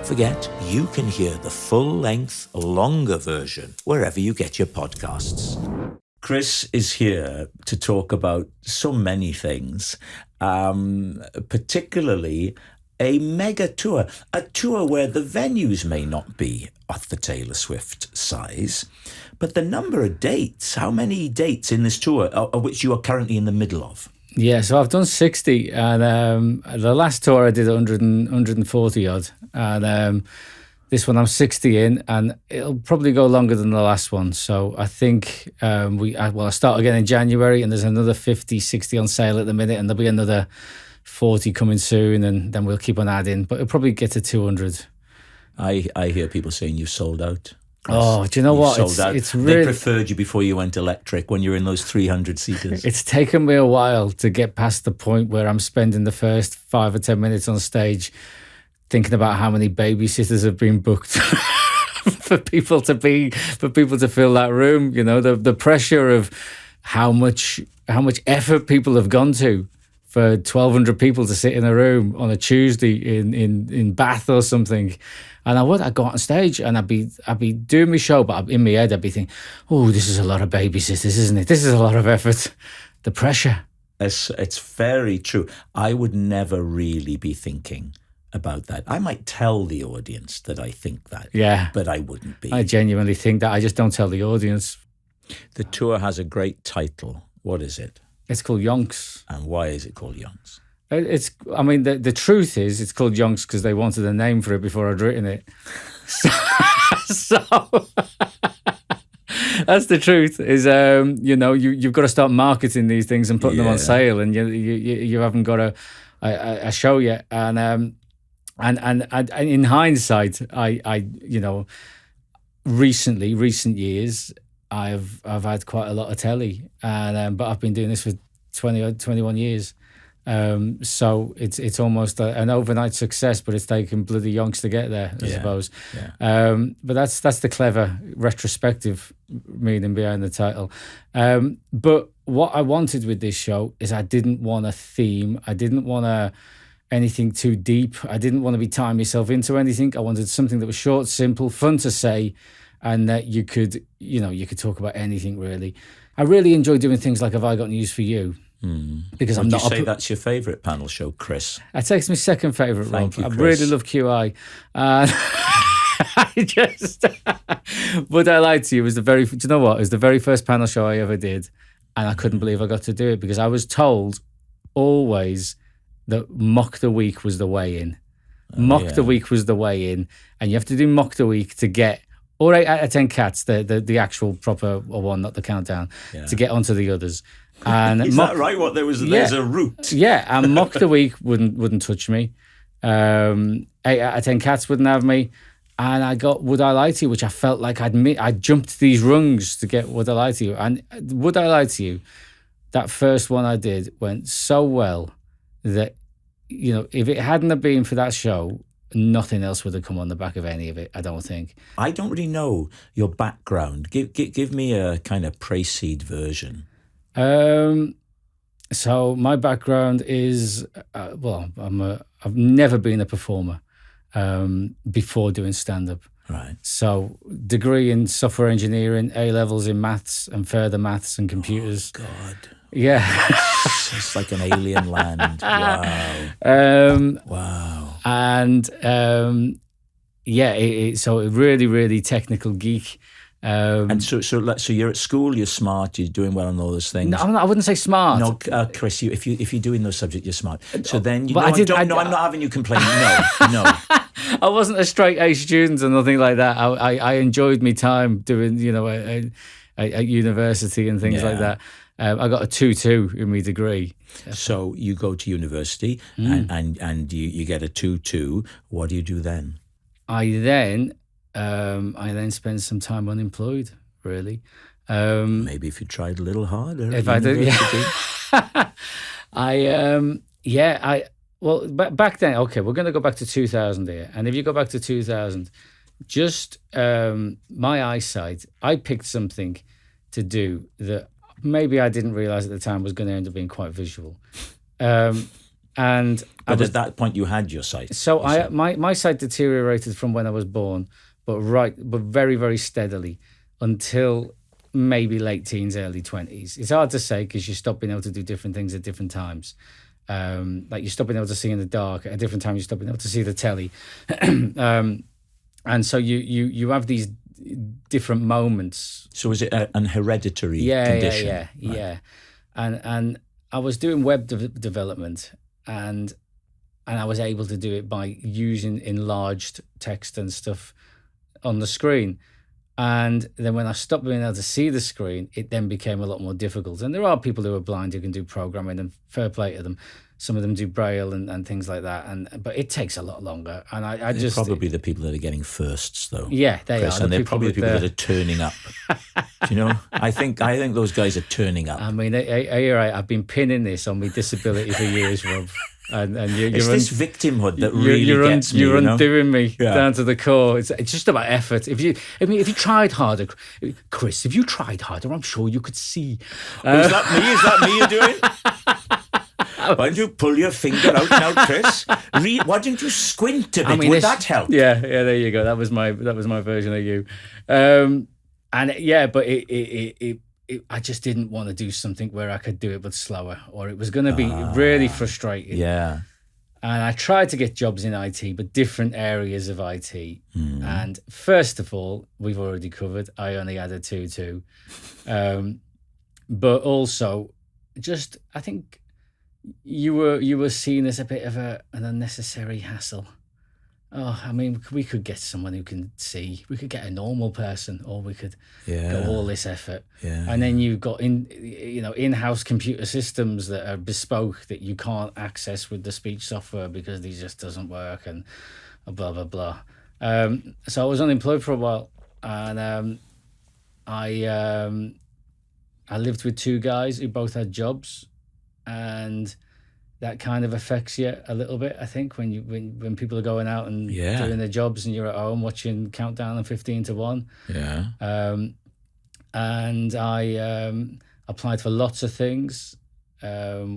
forget, you can hear the full-length, longer version wherever you get your podcasts. Chris is here to talk about so many things, particularly a mega tour, a tour where the venues may not be of the Taylor Swift size, but the number of dates, how many dates in this tour, of which you are currently in the middle of? Yeah, so I've done 60, and the last tour I did 140 odd, and this one I'm 60 in, and it'll probably go longer than the last one. So I think I start again in January, and there's another 50, 60 on sale at the minute, and there'll be another 40 coming soon, and then we'll keep on adding, but it'll probably get to 200. I hear people saying you've sold out. Oh, do you know what? It's really... They preferred you before you went electric when you're in those 300 seaters. It's taken me a while to get past the point where I'm spending the first 5 or 10 minutes on stage thinking about how many babysitters have been booked for people to fill that room. You know, the pressure of how much effort people have gone to for 1,200 people to sit in a room on a Tuesday in Bath or something. And I'd go on stage and I'd be doing my show, but in my head I'd be thinking, oh, this is a lot of babysitters, isn't it? This is a lot of effort. The pressure. It's very true. I would never really be thinking about that. I might tell the audience that I think that, yeah, but I wouldn't be. I genuinely think that. I just don't tell the audience. The tour has a great title. What is it? It's called Yonks. And why is it called Yonks? The truth is it's called Yonks because they wanted a name for it before I'd written it. So that's the truth. Is you've got to start marketing these things and putting them on sale, and you haven't got a show yet. And in hindsight, I recent years, I've had quite a lot of telly, and but I've been doing this for 21 years. So it's almost an overnight success, but it's taken bloody yonks to get there, I suppose. Yeah. But that's the clever retrospective meaning behind the title. But what I wanted with this show is I didn't want a theme. I didn't want anything too deep. I didn't want to be tying myself into anything. I wanted something that was short, simple, fun to say, and that you could talk about anything really. I really enjoy doing things like Have I Got News for You? Because Would you say that's your favourite panel show, Chris? That takes me second favourite, Rob. You, I really love QI. Would I Lie to You was do you know what? It was the very first panel show I ever did, and I couldn't believe I got to do it because I was told always that Mock the Week was the way in. Mock the Week was the way in, and you have to do Mock the Week to get or 8 out of 10 cats, the actual proper one, not the countdown, to get onto the others. And is that right? What there's a route. Yeah, and Mock the Week wouldn't touch me. 8 out of 10 cats wouldn't have me. And I got Would I Lie to You, which I felt like I jumped these rungs to get Would I Lie to You. And Would I Lie to You, that first one I did went so well that, if it hadn't have been for that show, nothing else would have come on the back of any of it, I don't think. I don't really know your background. Give me a kind of pre-seed version. So my background is, I've never been a performer before doing stand-up. Right. So degree in software engineering, A-levels in maths and further maths and computers. Oh, God. Yeah. It's like an alien land. Wow. Wow. And so a really, really technical geek. And so you're at school, you're smart, you're doing well on all those things. No, I wouldn't say smart. No, Chris, if you're doing those subjects, you're smart. So then, I'm not having you complain. No. I wasn't a straight A student or nothing like that. I enjoyed my time doing, at university and things like that. I got a 2-2 in my degree. So you go to university and you get a 2-2. What do you do then? I then spend some time unemployed, really. Maybe if you tried a little harder. If I did, yeah. Back then, okay, we're going to go back to 2000 here. And if you go back to 2000, just my eyesight, I picked something to do that maybe I didn't realise at the time was going to end up being quite visual. And And But at that point, you had your sight. so my sight deteriorated from when I was born, but very, very steadily until maybe late teens, early 20s. It's hard to say because you stop being able to do different things at different times. Like you stop being able to see in the dark at a different time. You stop being able to see the telly, and so you have these different moments. So is it an hereditary condition? Yeah. And I was doing web development, and I was able to do it by using enlarged text and stuff on the screen. And then when I stopped being able to see the screen, it then became a lot more difficult. And there are people who are blind who can do programming, and fair play to them. Some of them do Braille and things like that. But it takes a lot longer. And I they're just... probably the people that are getting firsts, though. Yeah, they Chris, are. And they're probably the people that are turning up. Do you know? I think those guys are turning up. I mean, you're right. I've been pinning this on my disability for years, Rob. And it's this victimhood that really gets me. You're undoing me down to the core. It's just about effort. If you tried harder, Chris, if you tried harder, I'm sure you could see. Is that me? Is that me you're doing? Why don't you pull your finger out now, Chris? Why don't you squint a bit? Would that help? Yeah. There you go. That was my version of you. But I just didn't want to do something where I could do it but slower, or it was going to be really frustrating. Yeah. And I tried to get jobs in IT, but different areas of IT. And first of all, we've already covered, I only had a 2-2. But also, just I think you were seen as a bit of an unnecessary hassle. Oh, I mean, we could get someone who can see. We could get a normal person, or we could go all this effort. Yeah. And then you've got in-house computer systems that are bespoke that you can't access with the speech software because these just doesn't work, and blah blah blah. So I was unemployed for a while, and I lived with two guys who both had jobs, and that kind of affects you a little bit, I think, when people are going out and doing their jobs and you're at home watching Countdown and 15 to 1. Yeah. And I applied for lots of things. I've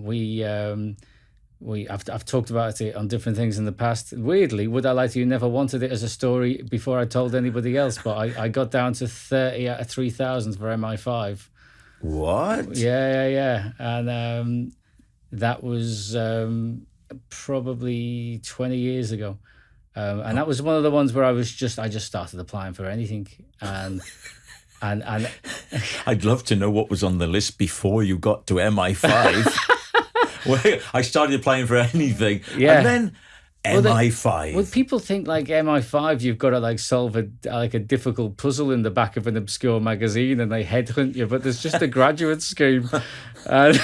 talked about it on different things in the past. Weirdly, Would I Lie to You never wanted it as a story before I told anybody else, but I got down to 30 out of 3,000 for MI5. What? Yeah. And that was probably 20 years ago. And that was one of the ones where I just started applying for anything. And I'd love to know what was on the list before you got to MI5. Well, I started applying for anything. Yeah. And then MI5. Well, people think like MI5, you've got to like solve a difficult puzzle in the back of an obscure magazine and they headhunt you, but there's just a graduate scheme. Well,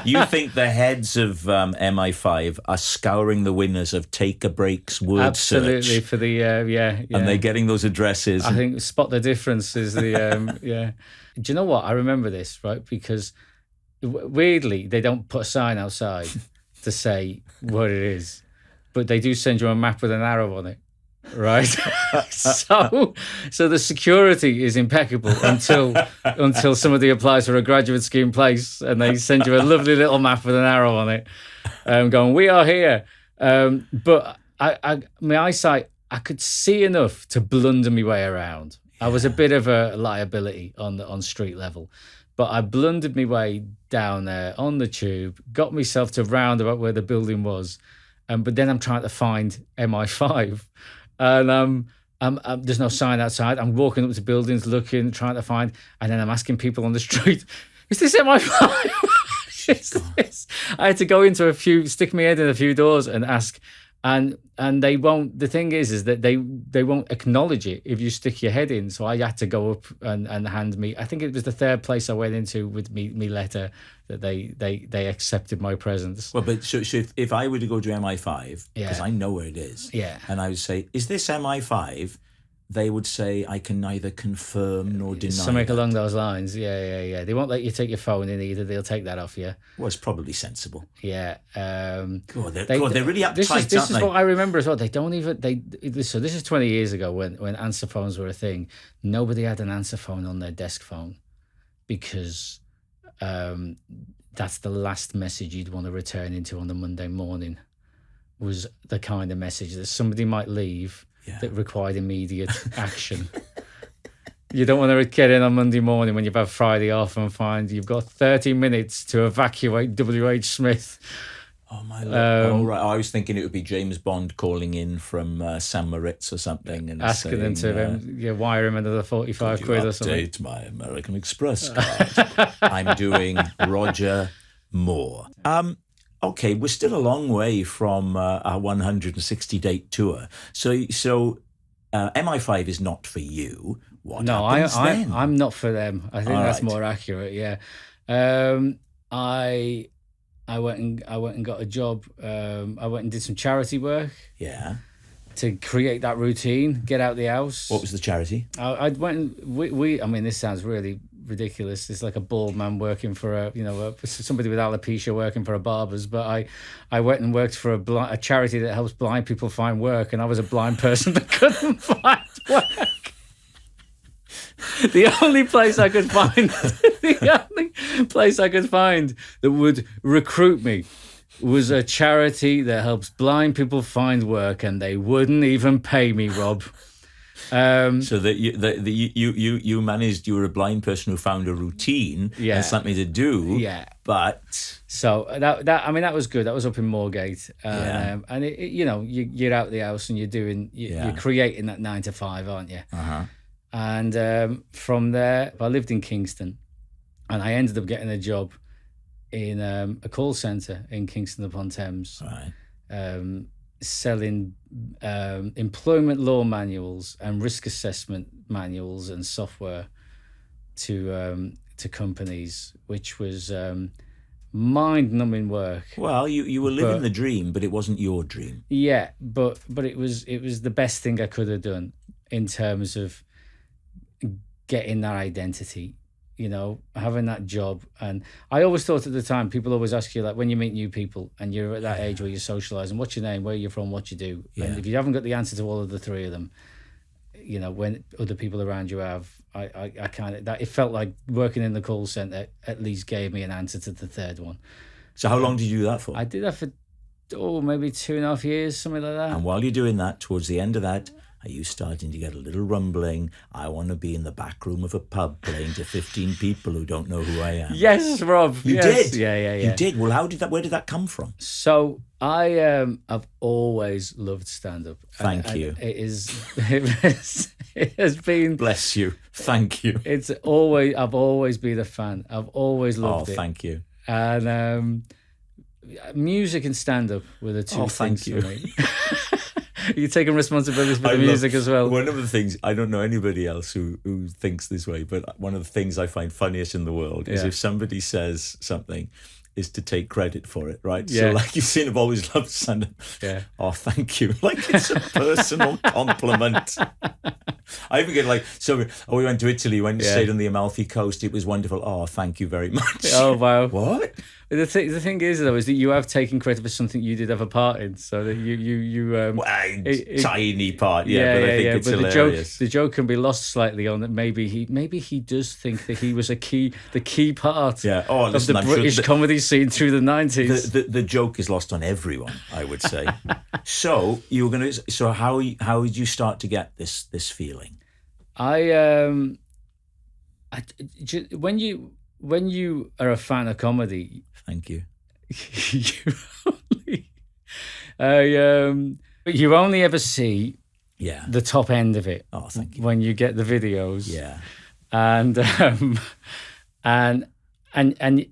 you think the heads of MI5 are scouring the winners of Take a Break's word Absolutely, search? For the, yeah. And they're getting those addresses. I think Spot the Difference is the, yeah. Do you know what? I remember this, right? Because weirdly, they don't put a sign outside to say what it is. But they do send you a map with an arrow on it, right? so the security is impeccable until somebody applies for a graduate scheme place and they send you a lovely little map with an arrow on it, going, "We are here." But my eyesight, I could see enough to blunder my way around. I was a bit of a liability on street level, but I blundered my way down there on the tube, got myself to round about where the building was. But then I'm trying to find MI5, and there's no sign outside. I'm walking up to buildings, looking, trying to find, and then I'm asking people on the street, "Is this MI5?" Is this? I had to go into stick my head in a few doors and ask, and they won't. The thing is that they won't acknowledge it if you stick your head in. So I had to go up and hand me. I think it was the third place I went into with me letter that they accepted my presence. Well, but so if I were to go to MI5, because I know where it is, and I would say, "Is this MI5?" They would say, "I can neither confirm nor deny." Something along those lines. Yeah. They won't let you take your phone in either. They'll take that off you. Well, it's probably sensible. Yeah. They're really uptight, This is what I remember as well. They don't even So this is 20 years ago when answer phones were a thing. Nobody had an answer phone on their desk phone because that's the last message you'd want to return into on the Monday morning, was the kind of message that somebody might leave that required immediate action. You don't want to get in on Monday morning when you've had Friday off and find you've got 30 minutes to evacuate W.H. Smith. Oh, my Lord. Right. I was thinking it would be James Bond calling in from San Moritz or something. And asking them to wire him another 45 quid or something. Update my American Express card. I'm doing Roger Moore. Okay, we're still a long way from our 160-date tour. So MI5 is not for you. What happens then? I'm not for them. I think that's more accurate. Yeah, I went and got a job. I went and did some charity work. Yeah. To create that routine, get out the house. What was the charity? I went and I mean, this sounds really ridiculous. It's like a bald man working for somebody with alopecia working for a barber's. But I went and worked for a charity that helps blind people find work, and I was a blind person that couldn't find work. The only place I could find that would recruit me was a charity that helps blind people find work, and they wouldn't even pay me, Rob. So that you managed. You were a blind person who found a routine and something to do. Yeah, but so that was good. That was up in Moorgate, and you're out the house and you're creating that 9 to 5, aren't you? And from there, I lived in Kingston, and I ended up getting a job in a call centre in Kingston upon Thames, selling employment law manuals and risk assessment manuals and software to companies, which was mind-numbing work. Well, you were living the dream, but it wasn't your dream. Yeah, but it was the best thing I could have done in terms of getting that identity, having that job. And I always thought at the time, people always ask you, like, when you meet new people and you're at that age where you're socialising, what's your name, where you're from, what you do. And if you haven't got the answer to all of the three of them, when other people around you have, I kind of, that it felt like working in the call centre at least gave me an answer to the third one. So how long did you do that for? I did that for maybe 2.5 years, something like that. And while you're doing that, towards the end of that, are you starting to get a little rumbling? I want to be in the back room of a pub playing to 15 people who don't know who I am. Yes, Rob. You did? Yeah. You did? Well, where did that come from? So I've always loved stand-up. Thank you. It has been... Bless you. Thank you. I've always been a fan. I've always loved it. Oh, thank you. And music and stand-up were the two things for me. You're taking responsibility for the music as well. One of the things, I don't know anybody else who thinks this way, but one of the things I find funniest in the world is if somebody says something, is to take credit for it, right? Yeah. So like you've seen, I've always loved stand-up. Yeah. Oh, thank you. Like it's a personal compliment. I even get we went to Italy, stayed on the Amalfi Coast. It was wonderful. Oh, thank you very much. Oh, wow. What? The thing is, though, is that you have taken credit for something you did have a part in. So that tiny part, but I think it's hilarious. The joke can be lost slightly on that. Maybe he does think that he was the key part of the British comedy scene through the 90s. The joke is lost on everyone, I would say. So you were So how did you start to get this feeling? When you are a fan of comedy, thank you. You only ever see the top end of it. Oh, thank you. When you get the videos, and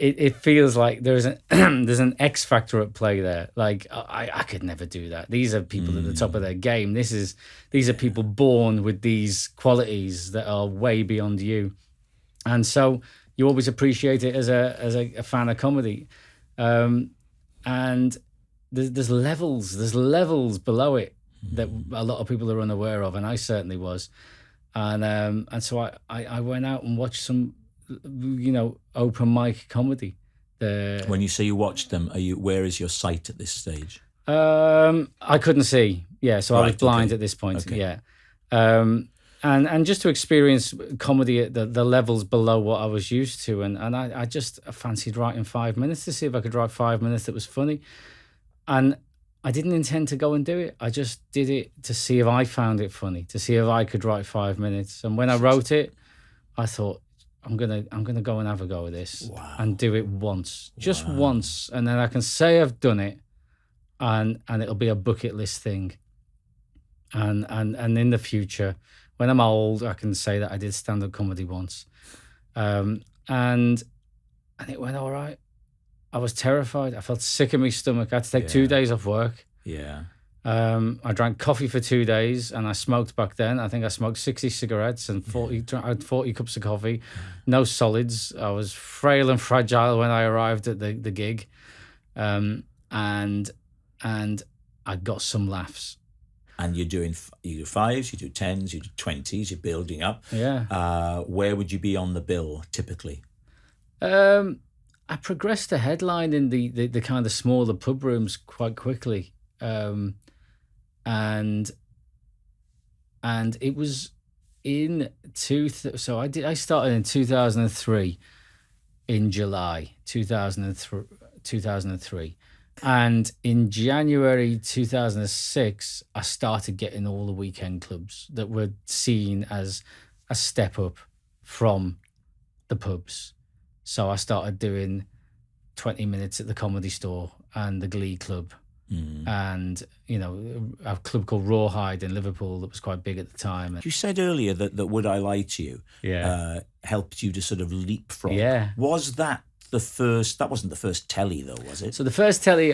it feels like there's an X factor at play there. Like I could never do that. These are people at the top of their game. These are people born with these qualities that are way beyond you, and so you always appreciate it as a fan of comedy, and there's levels below it that a lot of people are unaware of, and I certainly was, and so I went out and watched some, open mic comedy. When you say you watched them, where is your sight at this stage? I couldn't see, so I was blind at this point, and just to experience comedy at the levels below what I was used to. And I just fancied writing 5 minutes to see if I could write 5 minutes that was funny. And I didn't intend to go and do it. I just did it to see if I found it funny, to see if I could write 5 minutes. And when I wrote it, I thought, I'm gonna go and have a go at this. Wow. And do it once, just once, and then I can say I've done it, and it'll be a bucket list thing. And in the future, when I'm old, I can say that I did stand-up comedy once, and it went all right. I was terrified. I felt sick in my stomach. I had to take 2 days off work. Yeah. I drank coffee for 2 days, and I smoked back then. I think I smoked 60 cigarettes and 40. I had 40 cups of coffee, no solids. I was frail and fragile when I arrived at the gig, and I got some laughs. And you do 5s, you do 10s, you do 20s. You're building up. Yeah. Where would you be on the bill typically? I progressed to headline in the kind of smaller pub rooms quite quickly. And it was in I started in 2003, in July 2003, and in January 2006 I started getting all the weekend clubs that were seen as a step up from the pubs. So I started doing 20 minutes at the Comedy Store and the Glee Club. And, a club called Rawhide in Liverpool that was quite big at the time. You said earlier that Would I Lie to You helped you to sort of leapfrog. Yeah. Was that the first? That wasn't the first telly, though, was it? So the first telly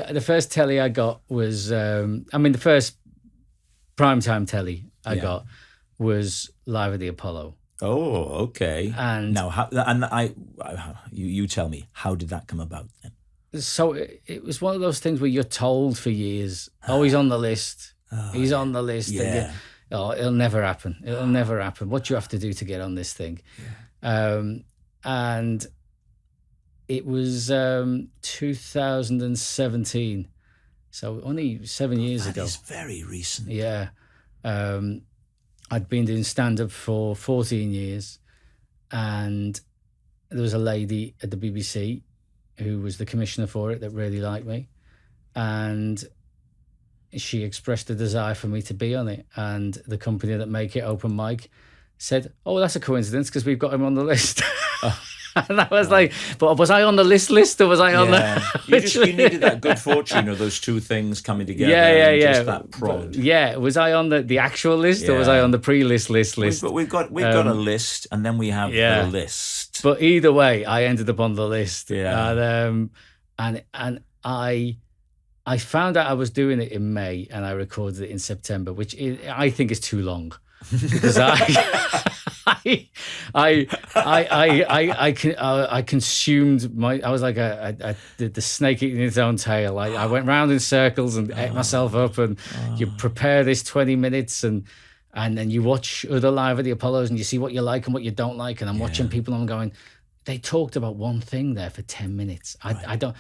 I got was, the first primetime telly I got was Live at the Apollo. Oh, okay. And now, you tell me, how did that come about then? So it was one of those things where you're told for years, he's on the list. He's on the list. Yeah. And it'll never happen. It'll never happen. What do you have to do to get on this thing? Yeah. And it was 2017. So only 7 years ago. That is very recent. Yeah. I'd been doing stand-up for 14 years. And there was a lady at the BBC who was the commissioner for it that really liked me, and she expressed a desire for me to be on it. And the company that make it, Open Mic, said, that's a coincidence because we've got him on the list. And I was like, but was I on the list or was I on the... You needed that good fortune of those two things coming together. Yeah. Just that prod. Was I on the actual list or was I on the pre-list list? We've got a list, and then we have the list. But either way, I ended up on the list. Yeah. And I found out I was doing it in May, and I recorded it in September, which I think is too long because I consumed I was like the snake eating its own tail. I went round in circles and ate myself up. And you prepare this 20 minutes and then you watch other Live at the Apollos and you see what you like and what you don't like. And I'm watching people and I'm going, they talked about one thing there for 10 minutes. I don't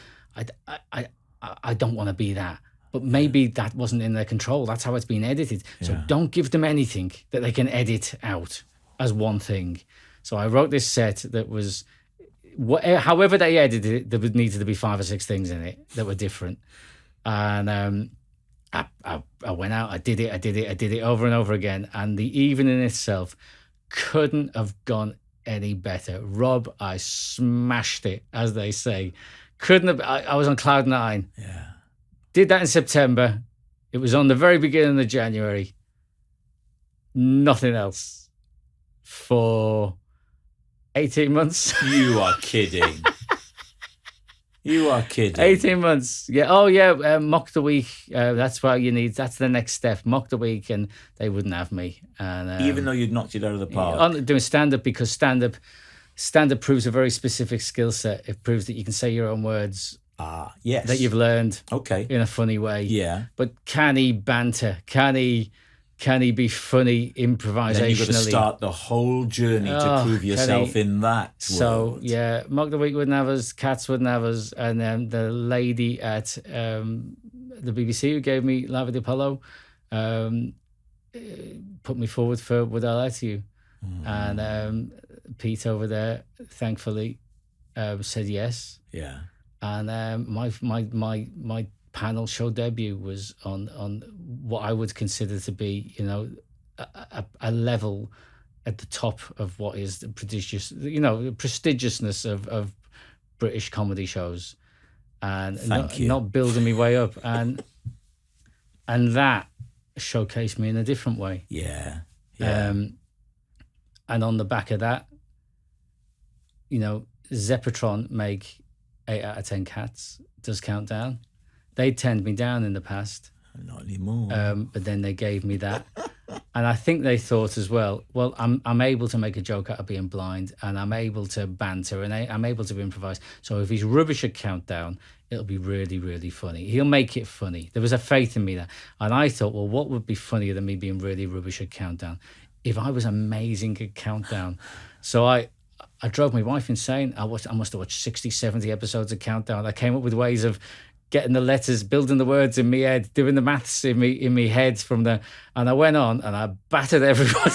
want to be that. But maybe that wasn't in their control. That's how it's been edited. So don't give them anything that they can edit out as one thing. So I wrote this set that was, however they edited it, there needed to be 5 or 6 things in it that were different. And I went out, I did it over and over again. And the evening itself couldn't have gone any better. Rob, I smashed it, as they say. Couldn't have, I was on cloud 9. Yeah. Did that in September. It was on the very beginning of January. Nothing else for 18 months. You are kidding. You are kidding. 18 months. Yeah. Oh, yeah. Mock the Week. That's what you need. That's the next step. Mock the Week. And they wouldn't have me. And even though you'd knocked it out of the park. Doing stand-up, because stand-up proves a very specific skill set. It proves that you can say your own words. Yes. That you've learned. Okay. In a funny way. Yeah. But can he banter? Can he be funny improvisationally? Then you've got to start the whole journey to prove yourself in that So, world. yeah, Mock the Week wouldn't have us, Cats wouldn't have us, and then the lady at the BBC who gave me Live at the Apollo, put me forward for Would I Lie to You? And Pete over there, thankfully, said yes. Yeah. And my panel show debut was on what I would consider to be, you know, a level at the top of what is the prodigious, you know, the prestigiousness of British comedy shows, and not building me way up, and that showcased me in a different way. Yeah. And on the back of that, you know, Zeppotron make 8 out of 10 cats, does Countdown. They turned me down in the past. Not anymore. But then they gave me that. And I think they thought as well, I'm able to make a joke out of being blind, and I'm able to banter, and I'm able to improvise. So if he's rubbish at Countdown, it'll be really, really funny. He'll make it funny. There was a faith in me there. And I thought, well, what would be funnier than me being really rubbish at Countdown? If I was amazing at Countdown. So I drove my wife insane. I must have watched 60, 70 episodes of Countdown. I came up with ways of getting the letters, building the words in my head, doing the maths in me head and I went on and I battered everybody.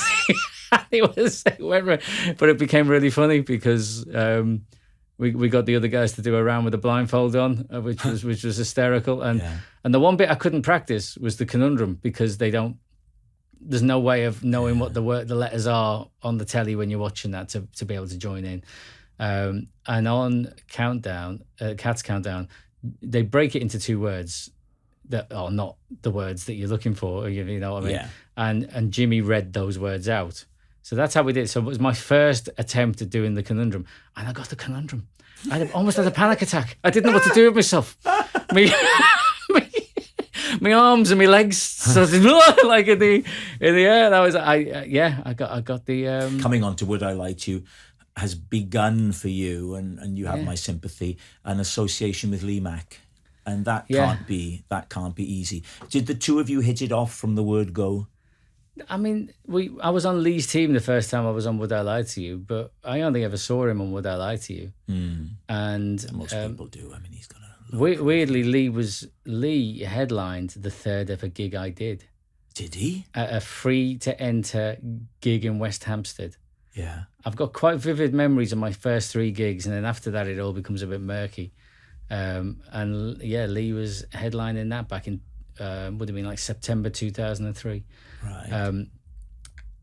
it went right, but it became really funny because we got the other guys to do a round with a blindfold on, which was hysterical. And the one bit I couldn't practice was the conundrum, because there's no way of knowing what the letters are on the telly when you're watching that to be able to join in. And on Cats Countdown, they break it into 2 words that are not the words that you're looking for. You know what I mean? Yeah. And Jimmy read those words out. So that's how we did. So it was my first attempt at doing the conundrum, and I got the conundrum. I almost had a panic attack. I didn't know what to do with myself. My arms and my legs started like in the air. That was I got the Coming on to Would I Lie to You has begun for you, and you have my sympathy, an association with Lee Mack, and that can't be easy. Did the two of you hit it off from the word go? I mean, I was on Lee's team the first time I was on Would I Lie to You, but I only ever saw him on Would I Lie to You. And most people do. I mean, he's got a weirdly, Lee headlined the 3rd ever gig I did. Did he? At a free to enter gig in West Hampstead. Yeah. I've got quite vivid memories of my first 3 gigs, and then after that it all becomes a bit murky. And Lee was headlining that back in would have been like September 2003. Right.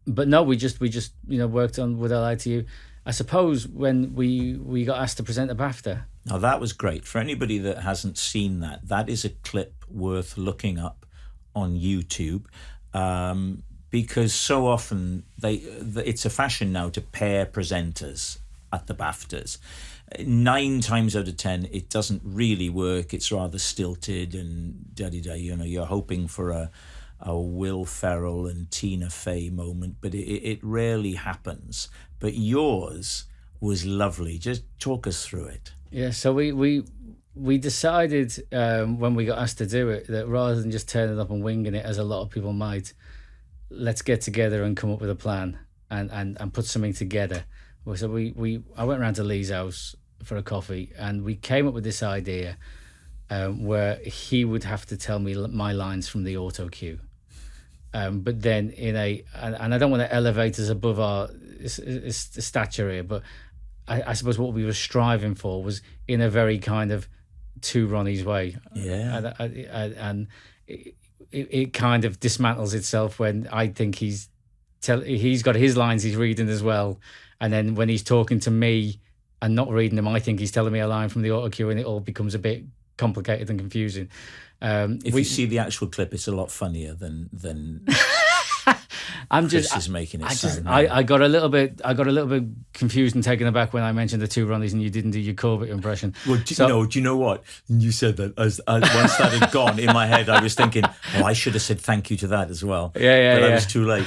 But no, we just worked on Would I Lie to You. I suppose when we got asked to present a BAFTA. Now that was great. For anybody that hasn't seen that is a clip worth looking up on YouTube, because so often it's a fashion now to pair presenters at the BAFTAs. 9 times out of 10, it doesn't really work. It's rather stilted and da-di-da. You know, you're hoping for a Will Ferrell and Tina Fey moment, but it rarely happens. But yours was lovely. Just talk us through it. Yeah, so we decided when we got asked to do it that rather than just turning up and winging it, as a lot of people might, let's get together and come up with a plan and put something together. So I went around to Lee's house for a coffee, and we came up with this idea where he would have to tell me my lines from the auto cue. But then and I don't want to elevate us above our stature here, but I suppose what we were striving for was in a very kind of to Ronnie's way. Yeah. And it kind of dismantles itself when I think he's got his lines he's reading as well. And then when he's talking to me and not reading them, I think he's telling me a line from the auto cue, and it all becomes a bit complicated and confusing. If you see the actual clip, it's a lot funnier than Chris is making it sound. I got a little bit confused and taken aback when I mentioned the 2 Ronnies and you didn't do your Corbett impression. Well, do you know what? You said that as once that had gone in my head, I was thinking, I should have said thank you to that as well. But I was too late.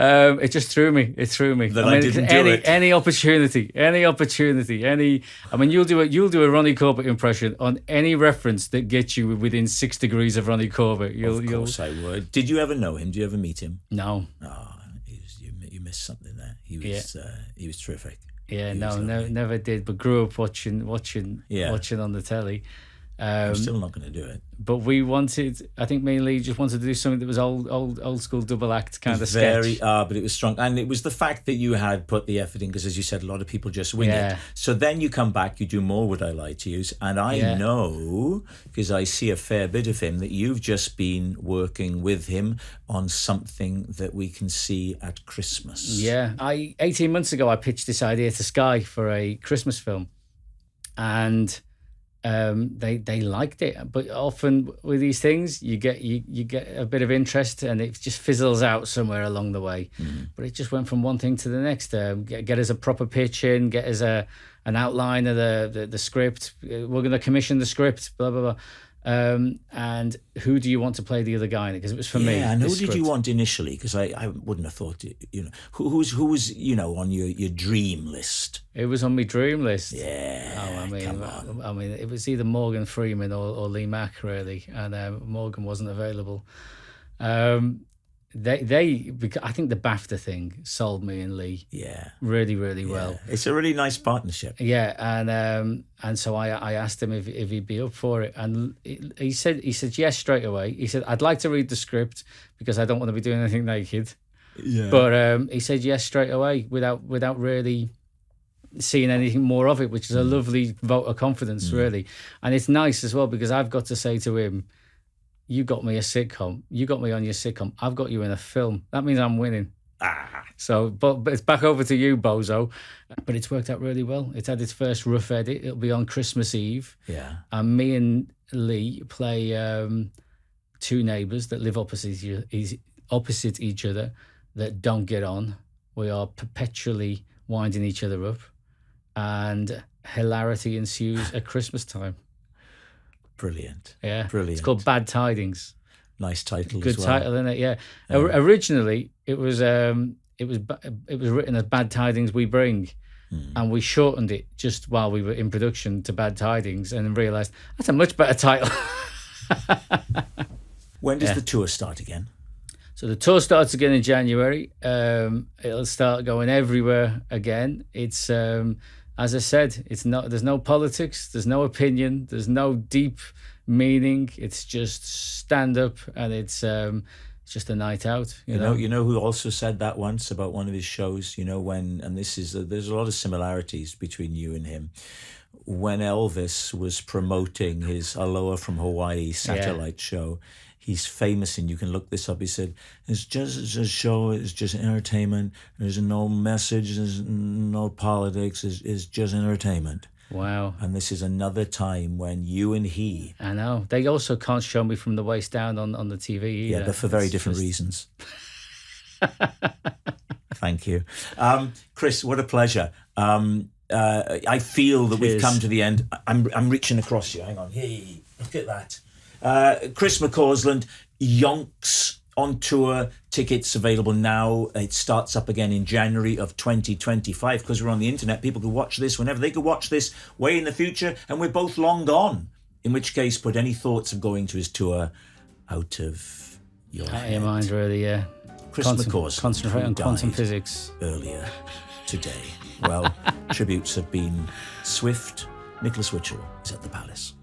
It just threw me. It threw me. Then I didn't do it. Any opportunity. I mean, you'll do a Ronnie Corbett impression on any reference that gets you within 6 degrees of Ronnie Corbett. Of course I would. Did you ever know him? Did you ever meet him? No. Oh, you missed something there. He was terrific. Yeah, never did. But grew up watching on the telly. I'm still not going to do it. But we wanted, I think me and Lee just wanted to do something that was old school double act kind of sketch. But it was strong. And it was the fact that you had put the effort in, because as you said, a lot of people just wing it. So then you come back, you do more Would I Lie to You? And I know, because I see a fair bit of him, that you've just been working with him on something that we can see at Christmas. Yeah. 18 months ago, I pitched this idea to Sky for a Christmas film. And they liked it, but often with these things you get a bit of interest and it just fizzles out somewhere along the way. But it just went from one thing to the next. Get us a proper pitch in, get us an outline of the script. We're going to commission the script, blah blah blah. And who do you want to play the other guy in it? Because it was for me. Yeah, and who did you want initially? Because I wouldn't have thought, who was on your dream list? It was on my dream list. Yeah. Come on. I mean, it was either Morgan Freeman or Lee Mack, really, and Morgan wasn't available. I think the BAFTA thing sold me and Lee. Yeah. Really, really well. It's a really nice partnership. Yeah, and so I asked him if he'd be up for it, and he said yes straight away. He said, I'd like to read the script because I don't want to be doing anything naked. Yeah. But he said yes straight away without really seeing anything more of it, which is a lovely vote of confidence, really. And it's nice as well because I've got to say to him, you got me a sitcom. You got me on your sitcom. I've got you in a film. That means I'm winning. So, but it's back over to you, Bozo. But it's worked out really well. It's had its first rough edit. It'll be on Christmas Eve. Yeah. And me and Lee play two neighbours that live opposite each other that don't get on. We are perpetually winding each other up. And hilarity ensues at Christmas time. Brilliant. Yeah. Brilliant. It's called Bad Tidings. Nice title. Good as well. title, isn't it? Yeah. Originally, it was written as Bad Tidings We Bring, and we shortened it just while we were in production to Bad Tidings, and realised that's a much better title. When does the tour start again? So the tour starts again in January. It'll start going everywhere again. It's as I said, there's no politics, there's no opinion, there's no deep meaning. It's just stand up, and it's just a night out. You know who also said that once about one of his shows. There's a lot of similarities between you and him. When Elvis was promoting his Aloha from Hawaii satellite show, he's famous, and you can look this up. He said, it's just a show, it's just entertainment. There's no message, there's no politics, it's just entertainment. Wow. And this is another time when you and he... I know. They also can't show me from the waist down on the TV either. Yeah, but for very different reasons. Thank you. Chris, what a pleasure. I feel that we've come to the end. I'm reaching across you. Hang on. Hey, look at that. Chris McCausland, Yonks on tour, tickets available now. It starts up again in January of 2025 because we're on the internet. People could watch this whenever. They could watch this way in the future, and we're both long gone. In which case, put any thoughts of going to his tour out of your head. Out of your mind, really, yeah. Chris McCausland. Concentrate on quantum physics. Earlier today. Well, tributes have been swift. Nicholas Witchell is at the Palace.